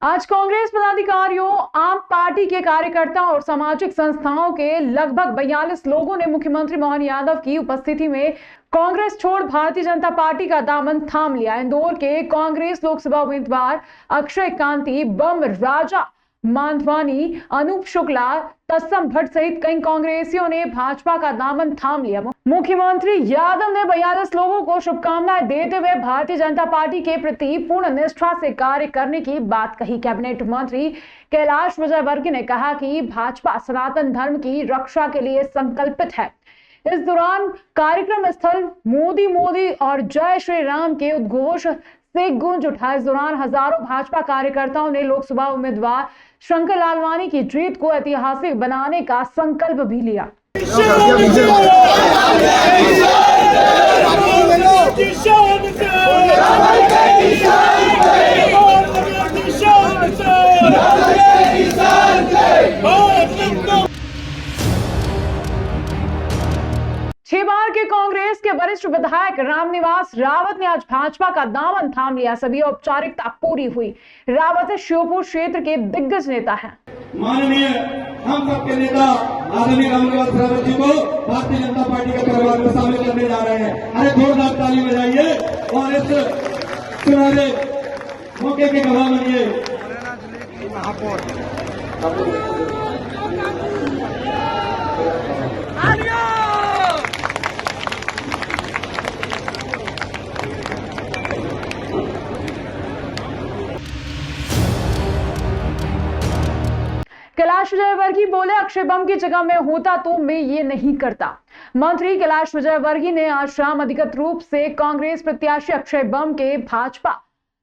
आज कांग्रेस पदाधिकारियों, आम पार्टी के कार्यकर्ताओं और सामाजिक संस्थाओं के लगभग 42 लोगों ने मुख्यमंत्री मोहन यादव की उपस्थिति में कांग्रेस छोड़ भारतीय जनता पार्टी का दामन थाम लिया। इंदौर के कांग्रेस लोकसभा उम्मीदवार अक्षय कांति, बम राजा मांधवानी, अनूप शुक्ला, तत्सम भट्ट सहित कई कांग्रेसियों ने भाजपा का दामन थाम लिया। मुख्यमंत्री यादव ने 42 लोगों को शुभकामनाएं देते हुए भारतीय जनता पार्टी के प्रति पूर्ण निष्ठा से कार्य करने की बात कही। कैबिनेट मंत्री कैलाश विजयवर्गीय ने कहा कि भाजपा सनातन धर्म की रक्षा के लिए संकल्पित है। इस दौरान कार्यक्रम स्थल मोदी मोदी और जय श्री राम के उद्घोष से गूंज उठा। इस दौरान हजारों भाजपा कार्यकर्ताओं ने लोकसभा उम्मीदवार शंकर लालवानी की जीत को ऐतिहासिक बनाने का संकल्प भी लिया। छह बार के कांग्रेस के वरिष्ठ विधायक रामनिवास रावत ने आज भाजपा का दामन थाम लिया। सभी औपचारिकता पूरी हुई। रावत श्योपुर क्षेत्र के दिग्गज नेता हैं। माननीय हम सबके नेता आदरणीय रामनिवास रावत जी को भारतीय जनता पार्टी के परिवार में शामिल करने जा रहे हैं। अरे जोरदार ताली बजाइए और इस सुनहरे मौके के गवाह बनिए। कैलाश विजयवर्गीय बोले, अक्षय बम की जगह में होता तो मैं ये नहीं करता। मंत्री कैलाश विजयवर्गीय ने आज शाम अधिकृत रूप से कांग्रेस प्रत्याशी अक्षय बम के भाजपा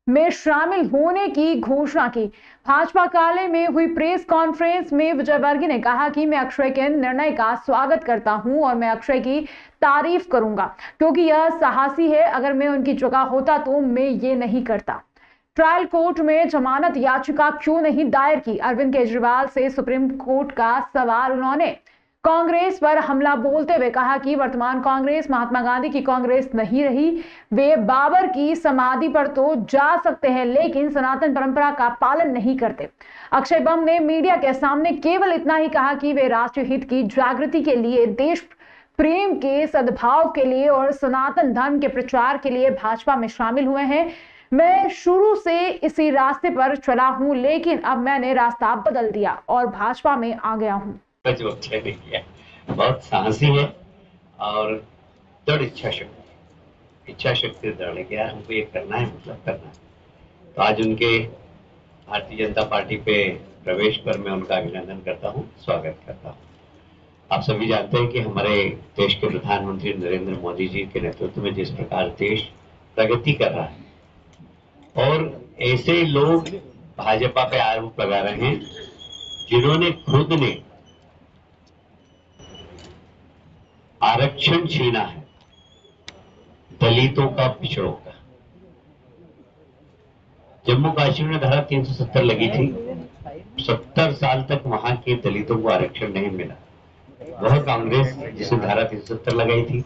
में शामिल होने की घोषणा की। भाजपा कार्यालय में हुई प्रेस कॉन्फ्रेंस में विजयवर्गीय ने कहा कि मैं अक्षय के निर्णय का स्वागत करता हूं और मैं अक्षय की तारीफ करूंगा क्योंकि यह साहसी है। अगर मैं उनकी जगह होता तो मैं ये नहीं करता। ट्रायल कोर्ट में जमानत याचिका क्यों नहीं दायर की? अरविंद केजरीवाल से सुप्रीम कोर्ट का सवाल। उन्होंने कांग्रेस पर हमला बोलते हुए कहा कि वर्तमान कांग्रेस महात्मा गांधी की कांग्रेस नहीं रही। वे बाबर की समाधि पर तो जा सकते हैं लेकिन सनातन परंपरा का पालन नहीं करते। अक्षय बम ने मीडिया के सामने केवल इतना ही कहा कि वे राष्ट्रीय हित की जागृति के लिए, देश प्रेम के सद्भाव के लिए और सनातन धर्म के प्रचार के लिए भाजपा में शामिल हुए हैं। मैं शुरू से इसी रास्ते पर चला हूं लेकिन अब मैंने रास्ता बदल दिया और भाजपा में आ गया हूं। जो अक्षय ने किया बहुत साहसी है और दृढ़ इच्छा शक्ति दृढ़ है कि यार हमको ये करना है, मतलब करना है। तो आज उनके भारतीय जनता पार्टी पे प्रवेश पर मैं उनका अभिनंदन करता हूँ, स्वागत करता हूँ। आप सभी जानते हैं कि हमारे देश के प्रधानमंत्री नरेंद्र मोदी जी के नेतृत्व में जिस प्रकार देश प्रगति कर रहा है और ऐसे लोग भाजपा पे आरोप लगा रहे हैं जिन्होंने खुद ने आरक्षण छीना है दलितों का, पिछड़ों का। जम्मू कश्मीर में धारा 370 लगी थी, 70 साल तक वहां के दलितों को आरक्षण नहीं मिला। वह कांग्रेस जिसने धारा 370 लगाई थी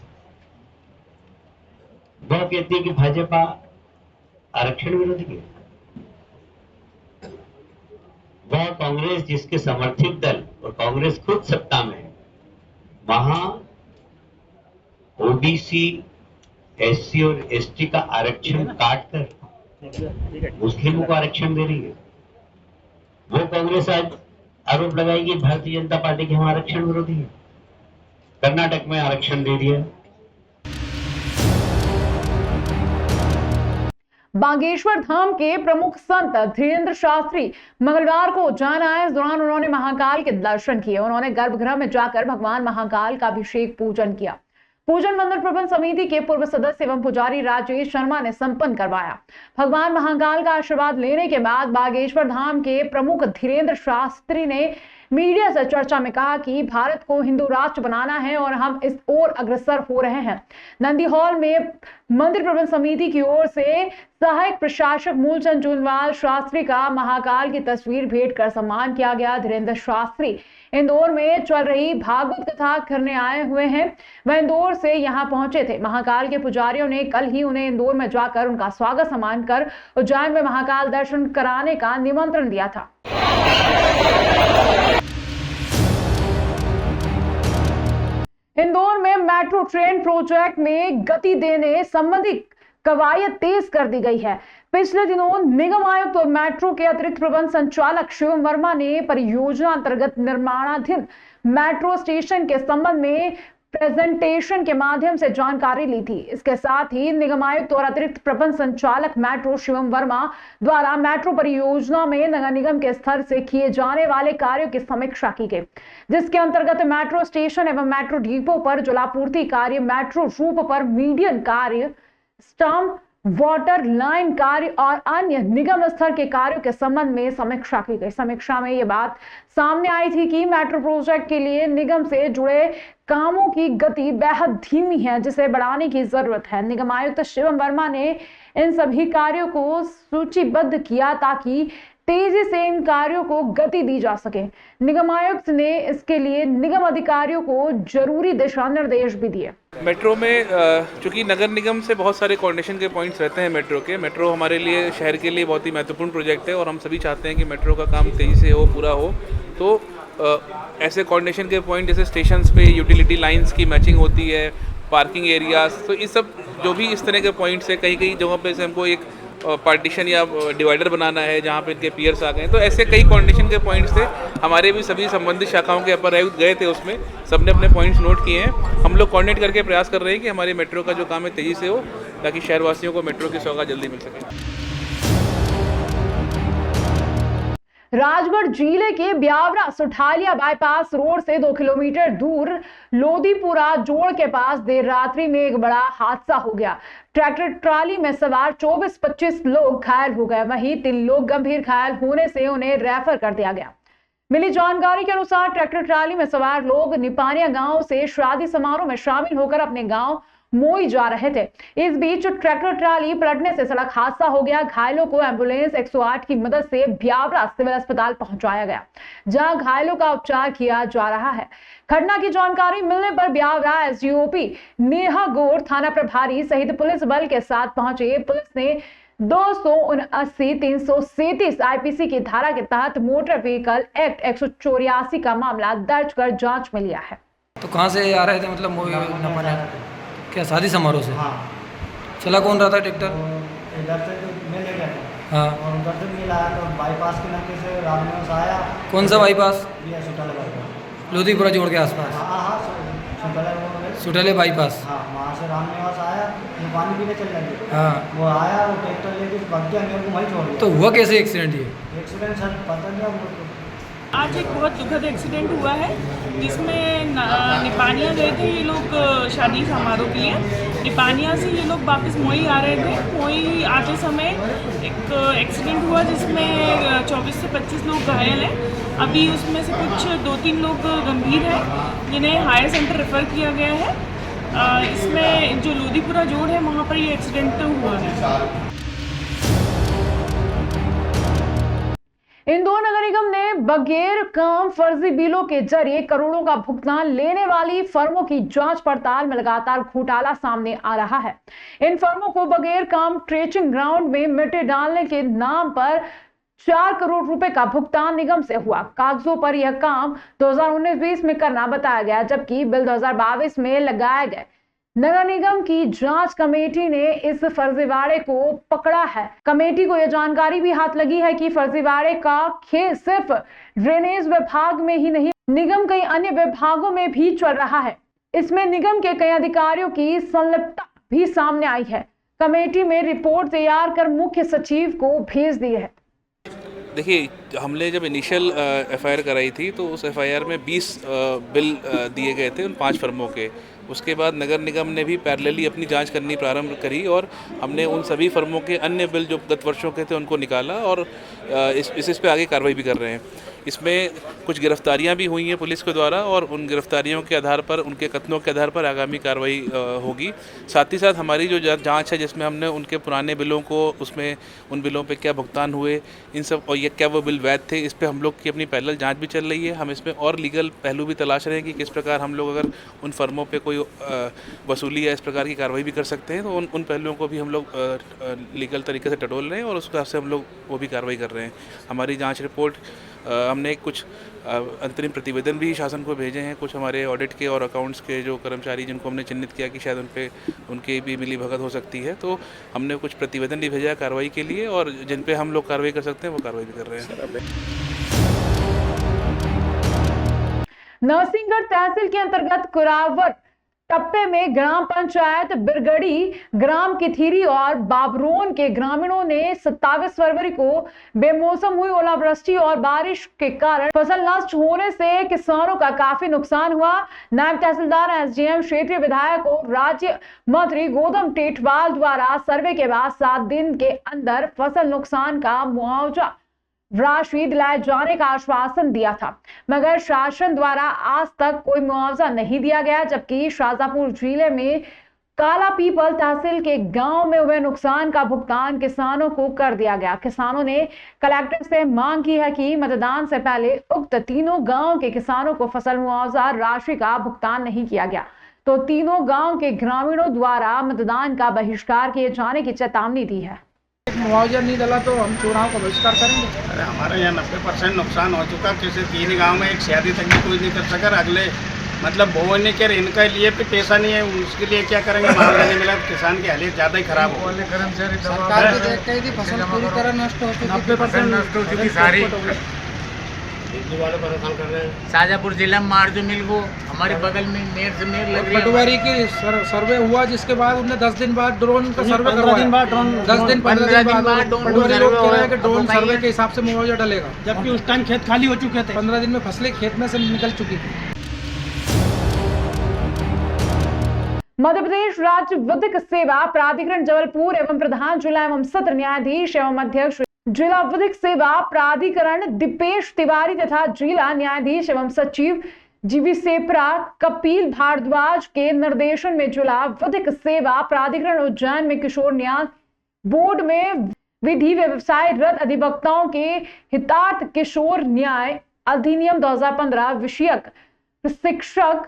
वह कहती है कि भाजपा आरक्षण विरोधी है। वह कांग्रेस जिसके समर्थित दल और कांग्रेस खुद सत्ता में है, वहां ओबीसी, एससी और एसटी का आरक्षण काटकर मुस्लिमों को आरक्षण दे रही है। वो कांग्रेस आज आरोप लगाएगी भारतीय जनता पार्टी के हम आरक्षण विरोधी है। कर्नाटक में आरक्षण दे दिया। बागेश्वर धाम के प्रमुख संत धीरेन्द्र शास्त्री मंगलवार को उज्जैन आए। इस दौरान उन्होंने महाकाल के दर्शन किए। उन्होंने गर्भगृह में जाकर भगवान महाकाल का अभिषेक पूजन किया। पूजन मंदिर प्रबंध समिति के पूर्व सदस्य एवं पुजारी राजेश शर्मा ने संपन्न करवाया। भगवान महाकाल का आशीर्वाद लेने के बाद बागेश्वर धाम के प्रमुख धीरेन्द्र शास्त्री ने मीडिया से चर्चा में कहा कि भारत को हिंदू राष्ट्र बनाना है और हम इस ओर अग्रसर हो रहे हैं। नंदी हॉल में मंदिर प्रबंध समिति की ओर से सहायक प्रशासक मूलचंद जूनवाल शास्त्री का महाकाल की तस्वीर भेंट कर सम्मान किया गया। धीरेन्द्र शास्त्री इंदौर में चल रही भागवत कथा करने आए हुए हैं। वह इंदौर से यहां पहुंचे थे। महाकाल के पुजारियों ने कल ही उन्हें इंदौर में जाकर उनका स्वागत सम्मान कर उज्जैन में महाकाल दर्शन कराने का निमंत्रण दिया था। इंदौर में मेट्रो ट्रेन प्रोजेक्ट में गति देने संबंधी कवायद तेज कर दी गई है। पिछले दिनों निगम आयुक्त और मेट्रो के अतिरिक्त प्रबंध संचालक शिवम वर्मा ने परियोजना अंतर्गत निर्माणाधीन मेट्रो स्टेशन के संबंध में प्रेजेंटेशन के माध्यम से जानकारी ली थी। इसके साथ ही निगम आयुक्त और अतिरिक्त प्रबंध संचालक मेट्रो शिवम वर्मा द्वारा मेट्रो परियोजना में नगर निगम के स्तर से किए जाने वाले कार्यों की समीक्षा की गई, जिसके अंतर्गत मेट्रो स्टेशन एवं मेट्रो डिपो पर जलापूर्ति कार्य, मेट्रो रूप पर मीडियन कार्य, स्टम्प वाटर लाइन कार्य और अन्य निगम स्तर के कार्यों के संबंध में समीक्षा की गई। समीक्षा में यह बात सामने आई थी कि मेट्रो प्रोजेक्ट के लिए निगम से जुड़े कामों की गति बेहद धीमी है, जिसे बढ़ाने की जरूरत है। निगम आयुक्त शिवम वर्मा ने इन सभी कार्यों को सूचीबद्ध किया ताकि तेजी से इन कार्यों को गति दी जा सके। निगम आयुक्त ने इसके लिए निगम अधिकारियों को जरूरी दिशा निर्देश भी दिए। मेट्रो में चूंकि नगर निगम से बहुत सारे कोऑर्डिनेशन के पॉइंट्स रहते हैं मेट्रो हमारे लिए, शहर के लिए बहुत ही महत्वपूर्ण प्रोजेक्ट है और हम सभी चाहते हैं कि मेट्रो का काम तेज़ी से हो, पूरा हो। तो ऐसे कोऑर्डिनेशन के पॉइंट जैसे स्टेशंस पे यूटिलिटी लाइंस की मैचिंग होती है, पार्किंग एरियाज, तो ये सब जो भी इस तरह के पॉइंट्स है, कहीं जगह पे से हमको एक पार्टीशन या डिवाइडर बनाना है जहाँ पे इनके पियर्स आ गए, तो ऐसे कई कोऑर्डिनेशन के पॉइंट्स थे। हमारे भी सभी संबंधित शाखाओं के अपर आयुक्त गए थे, उसमें सबने अपने पॉइंट्स नोट किए हैं। हम लोग कोऑर्डिनेट करके प्रयास कर रहे हैं कि हमारे मेट्रो का जो काम है तेज़ी से हो, ताकि शहरवासियों को मेट्रो की सौगात जल्दी मिल सके। राजगढ़ जिले के ब्यावरा सुठालिया बाईपास रोड से 2 किलोमीटर दूर लोदीपुरा जोड़ के पास देर रात्रि में एक बड़ा हादसा हो गया। ट्रैक्टर ट्राली में सवार 24-25 लोग घायल हो गए, वहीं 3 लोग गंभीर घायल होने से उन्हें रेफर कर दिया गया। मिली जानकारी के अनुसार ट्रैक्टर ट्राली में सवार लोग निपानिया गांव से शादी समारोह में शामिल होकर अपने गांव मोई जा रहे थे। इस बीच ट्रैक्टर ट्राली पलटने से सड़क हादसा हो गया। घायलों को एम्बुलेंस 108 की मदद से ब्यावरा सिविल अस्पताल पहुंचाया गया, जहां घायलों का उपचार किया जा रहा है। घटना की जानकारी मिलने पर ब्यावरा एसडीओपी नेहा गौर, थाना प्रभारी सहित पुलिस बल के साथ पहुंचे। पुलिस ने 279-337 आईपीसी की धारा के तहत मोटर व्हीकल एक्ट 184 का मामला दर्ज कर जांच में लिया है। तो कहाँ से आ रहे थे, मतलब क्या शादी समारोह से? हाँ। चला कौन रहा था ट्रैक्टर? इधर से मैं ले गया था। हाँ। और उधर से भी लाया तो बाईपास के नाके से रामनिवास आया। कौन सा बाईपास? ये सुटाले बाईपास, लोदीपुरा जोड़ के आसपास। हाँ, सुटाले बाईपास। हाँ, वहाँ से रामनिवास आया, वो पानी पीने चल जाएंगे। हाँ। वो आया, वो ट्रैक्टर लेके भाग गया, मेरे को वहीं छोड़ दिया। तो हुआ कैसे एक्सीडेंट? ये एक्सीडेंट सर पता नहीं अब। आज एक बहुत दुखद एक्सीडेंट हुआ है, जिसमें निपानिया गए थे ये लोग शादी समारोह के लिए। निपानिया से ये लोग वापस मोई आ रहे थे। मोई आते समय एक एक्सीडेंट हुआ जिसमें 24 से 25 लोग घायल हैं। अभी उसमें से कुछ 2-3 लोग गंभीर हैं, जिन्हें हायर सेंटर रेफर किया गया है। इसमें जो लोदीपुरा जोड़ है वहाँ पर ये एक्सीडेंट हुआ है। इंदौर नगर निगम ने बगैर काम फर्जी बिलों के जरिए करोड़ों का भुगतान लेने वाली फर्मों की जांच पड़ताल में लगातार घोटाला सामने आ रहा है। इन फर्मों को बगैर काम ट्रेचिंग ग्राउंड में मिट्टी डालने के नाम पर 4 करोड़ रुपए का भुगतान निगम से हुआ। कागजों पर यह काम 2019-20 में करना बताया गया, जबकि बिल 2022 में लगाए गए। नगर निगम की जांच कमेटी ने इस फर्जीवाड़े को पकड़ा है। कमेटी को यह जानकारी भी हाथ लगी है कि फर्जीवाड़े का खेल सिर्फ ड्रेनेज विभाग में ही नहीं, निगम कई अन्य विभागों में भी चल रहा है। इसमें निगम के कई अधिकारियों की संलिप्तता भी सामने आई है। कमेटी में रिपोर्ट तैयार कर मुख्य सचिव को भेज दी है। देखिए, हमने जब इनिशियल एफआईआर कराई थी तो उस एफआईआर में 20 बिल दिए गए थे उन 5 फर्मों के। उसके बाद नगर निगम ने भी पैरेलली अपनी जांच करनी प्रारंभ करी और हमने उन सभी फर्मों के अन्य बिल जो गत वर्षों के थे उनको निकाला और इस पे आगे कार्रवाई भी कर रहे हैं। इसमें कुछ गिरफ्तारियां भी हुई हैं पुलिस के द्वारा और उन गिरफ्तारियों के आधार पर, उनके कथनों के आधार पर आगामी कार्रवाई होगी। साथ ही साथ हमारी जो जांच है जिसमें हमने उनके पुराने बिलों को, उसमें उन बिलों पे क्या भुगतान हुए, इन सब, और ये क्या वो बिल वैध थे, इस पे हम लोग की अपनी पैरेलल जांच भी चल रही है। हम इसमें और लीगल पहलू भी तलाश रहे हैं कि किस प्रकार हम लोग अगर उन फर्मों पे कोई वसूली या इस प्रकार की कार्रवाई भी कर सकते हैं, तो उन पहलुओं को भी हम लोग लीगल तरीके से टटोल रहे हैं और उस हिसाब से हम लोग वो भी कार्रवाई कर रहे हैं। हमारी जांच रिपोर्ट, हमने कुछ अंतरिम प्रतिवेदन भी शासन को भेजे हैं, कुछ हमारे ऑडिट के और अकाउंट्स के जो कर्मचारी जिनको हमने चिन्हित किया कि शायद उनके भी मिली भगत हो सकती है, तो हमने कुछ प्रतिवेदन भी भेजा है कार्रवाई के लिए, और जिन पे हम लोग कार्रवाई कर सकते हैं वो कार्रवाई भी कर रहे हैं। नरसिंहगढ़ तहसील के अंतर्गत कुरावर टप्पे में ग्राम पंचायत बिरगड़ी, ग्राम किथिरी और बाबरोन के ग्रामीणों ने 27 फरवरी को बेमौसम हुई ओलावृष्टि और बारिश के कारण फसल नष्ट होने से किसानों का काफी नुकसान हुआ। नायब तहसीलदार, एसडीएम, क्षेत्रीय विधायक और राज्य मंत्री गौतम टेटवाल द्वारा सर्वे के बाद 7 दिन के अंदर फसल नुकसान का मुआवजा राशि दिलाए जाने का आश्वासन दिया था, मगर शासन द्वारा आज तक कोई मुआवजा नहीं दिया गया। जबकि शाजापुर जिले में काला पीपल तहसील के गांव में हुए नुकसान का भुगतान किसानों को कर दिया गया। किसानों ने कलेक्टर से मांग की है कि मतदान से पहले उक्त तीनों गांव के किसानों को फसल मुआवजा राशि का भुगतान नहीं किया गया तो तीनों गांव के ग्रामीणों द्वारा मतदान का बहिष्कार किए जाने की चेतावनी दी है। मुआवजा नहीं डाला तो हम चुनाव का बहिष्कार करेंगे। अरे हमारे यहाँ 90% नुकसान हो चुका। किसी 3 गांव में एक शादी तक भी कोई नहीं कर सका। अगले मतलब बोने के इनके लिए भी पैसा नहीं है, उसके लिए क्या करेंगे? मुआवजा नहीं मिला, किसान की हालत ज़्यादा ही खराब हो। सरकार भी देख रही थी फसल पूरी तरह नष्ट हो चुकी, 90% नष्ट हो चुकी सारी। शाजापुर जिला में मार्जो मिल को हमारे बगल में मेर से मेर लग रही है। पटवारी की सर्वे हुआ, जिसके बाद उन्होंने 10 दिन बाद ड्रोन का सर्वे करवाया। 10 दिन बाद पटवारी लोग कह रहे हैं कि ड्रोन सर्वे के हिसाब से मुआवजा डलेगा, जबकि उस टाइम खेत खाली हो चुके थे। 15 दिन में फसलें खेत में से निकल चुकी थी। मध्य प्रदेश राज्य विधिक सेवा प्राधिकरण जबलपुर एवं प्रधान जिला एवं सत्र न्यायाधीश एवं अध्यक्ष जिला विधिक सेवा प्राधिकरण दीपेश तिवारी तथा जिला न्यायाधीश एवं सचिव जीवी सेप्रा कपिल भारद्वाज के निर्देशन में जिला विधिक सेवा प्राधिकरण उज्जैन में किशोर न्याय बोर्ड में विधि व्यवसाय रत अधिवक्ताओं के हितार्थ किशोर न्याय अधिनियम 2015 विषयक प्रशिक्षक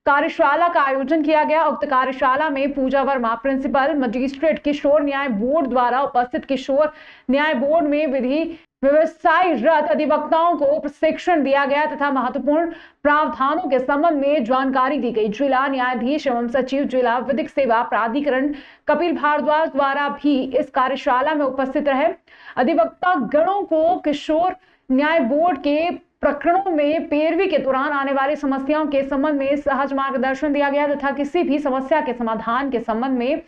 कार्यशाला का आयोजन किया गया। उक्त कार्यशाला में पूजा वर्मा, प्रिंसिपल मजिस्ट्रेट किशोर न्याय बोर्ड द्वारा उपस्थित किशोर न्याय बोर्ड में विधि व्यवसाय रत अधिवक्ताओं को प्रशिक्षण दिया गया तथा महत्वपूर्ण प्रावधानों के संबंध में जानकारी दी गई। जिला न्यायाधीश एवं सचिव जिला विधिक सेवा प्राधिकरण कपिल भारद्वाज द्वारा भी इस कार्यशाला में उपस्थित रहे। अधिवक्ता गणों को किशोर न्याय बोर्ड के प्रकरणों में पैरवी के दौरान आने वाली समस्याओं के संबंध में सहज मार्गदर्शन दिया गया तथा किसी भी समस्या के समाधान के संबंध में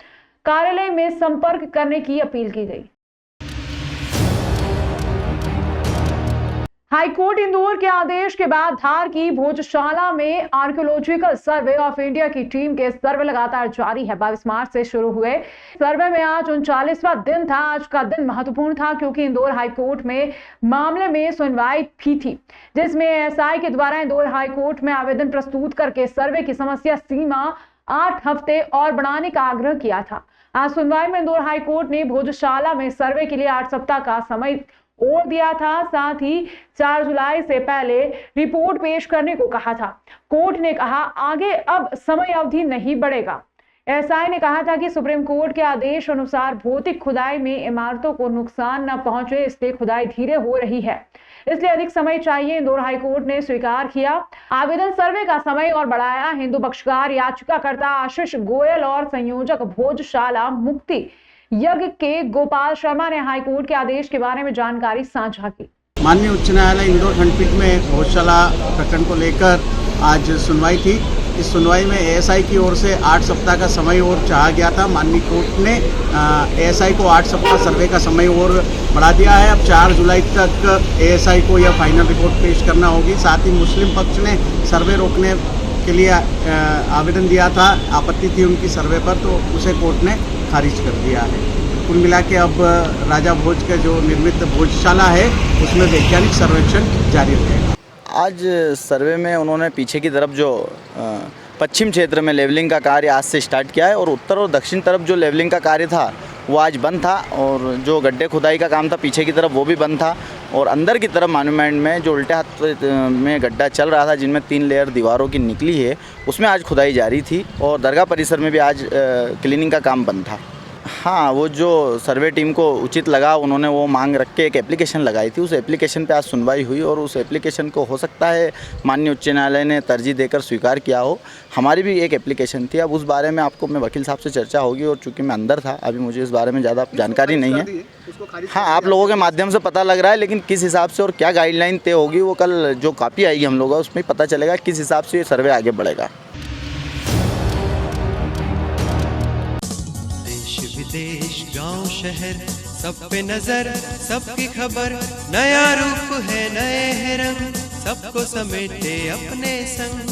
कार्यालय में संपर्क करने की अपील की गई। हाईकोर्ट इंदौर के आदेश के बाद धार की भोजशाला में आर्कियोलॉजिकल सर्वे ऑफ इंडिया की टीम के सर्वे लगातार जारी है। 22 मार्च से शुरू हुए सर्वे में आज 39वां दिन था। आज का दिन महत्वपूर्ण था क्योंकि इंदौर हाईकोर्ट में मामले में सुनवाई भी थी, जिसमें एएसआई के द्वारा इंदौर हाईकोर्ट में आवेदन प्रस्तुत करके सर्वे की समस्या सीमा 8 हफ्ते और बढ़ाने का आग्रह किया था। आज सुनवाई में इंदौर हाईकोर्ट ने भोजशाला में सर्वे के लिए 8 सप्ताह का समय और दिया था। साथ ही 4 जुलाई से पहले रिपोर्ट पेश करने को कहा था। कोर्ट ने कहा आगे अब समय अवधि नहीं बढ़ेगा। एसआई ने कहा था कि सुप्रीम कोर्ट के आदेश अनुसार भौतिक खुदाई में इमारतों को नुकसान न पहुंचे, इसलिए खुदाई धीरे हो रही है, इसलिए अधिक समय चाहिए। इंदौर हाईकोर्ट ने स्वीकार किया। आवेदन सर्वे का समय और बढ़ाया। हिंदू पक्षकार याचिकाकर्ता आशीष गोयल और संयोजक भोजशाला मुक्ति यज्ञ के गोपाल शर्मा ने हाईकोर्ट के आदेश के बारे में जानकारी साझा की। माननीय उच्च न्यायालय इंदौर खंडपीठ में भोजशाला प्रकरण को लेकर आज सुनवाई थी। इस सुनवाई में एएसआई की ओर से 8 सप्ताह का समय और चाहा गया था। माननीय कोर्ट ने एएसआई को 8 सप्ताह सर्वे का समय और बढ़ा दिया है। अब 4 जुलाई तक एएसआई को यह फाइनल रिपोर्ट पेश करना होगी। साथ ही मुस्लिम पक्ष ने सर्वे रोकने के लिए आवेदन दिया था, आपत्ति थी उनकी सर्वे पर, तो उसे कोर्ट ने खारिज कर दिया है। कुल मिला के अब राजा भोज का जो निर्मित भोजशाला है उसमें वैज्ञानिक सर्वेक्षण जारी रहेगा। आज सर्वे में उन्होंने पीछे की तरफ जो पश्चिम क्षेत्र में लेवलिंग का कार्य आज से स्टार्ट किया है और उत्तर और दक्षिण तरफ जो लेवलिंग का कार्य था वो आज बंद था और जो गड्ढे खुदाई का काम था पीछे की तरफ वो भी बंद था और अंदर की तरफ मॉन्यूमेंट में जो उल्टे हाथ में गड्ढा चल रहा था जिनमें 3 लेयर दीवारों की निकली है उसमें आज खुदाई जारी थी और दरगाह परिसर में भी आज क्लीनिंग का काम बंद था। हाँ, वो जो सर्वे टीम को उचित लगा उन्होंने वो मांग रख के एक एप्लीकेशन लगाई थी, उस एप्लीकेशन पे आज सुनवाई हुई और उस एप्लीकेशन को हो सकता है माननीय उच्च न्यायालय ने तरजीह देकर स्वीकार किया हो। हमारी भी एक एप्लीकेशन थी, अब उस बारे में आपको मैं वकील साहब से चर्चा होगी और चूँकि मैं अंदर था अभी मुझे इस बारे में ज़्यादा जानकारी नहीं है। हाँ, आप लोगों के माध्यम से पता लग रहा है, लेकिन किस हिसाब से और क्या गाइडलाइन तय होगी वो कल जो कॉपी आएगी हम लोगों का उसमें पता चलेगा किस हिसाब से ये सर्वे आगे बढ़ेगा। देश गांव शहर सब पे नजर, सबकी खबर, नया रूप है नए है रंग, सबको समेटे अपने संग।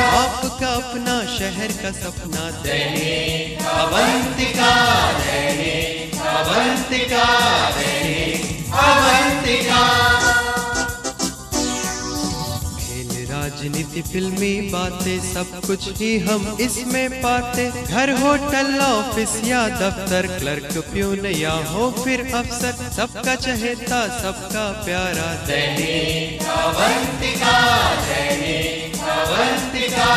आपका अपना शहर का सपना दैनिक अवंतिका, दैनिक अवंतिका, दैनिक अवंतिका। राजनीति फिल्मी बातें सब कुछ ही हम इसमें पाते, घर होटल ऑफिस या दफ्तर, क्लर्क प्यून या हो फिर अफसर, सबका चहेता सबका प्यारा दैनिक अवंतिका, दैनिक अवंतिका।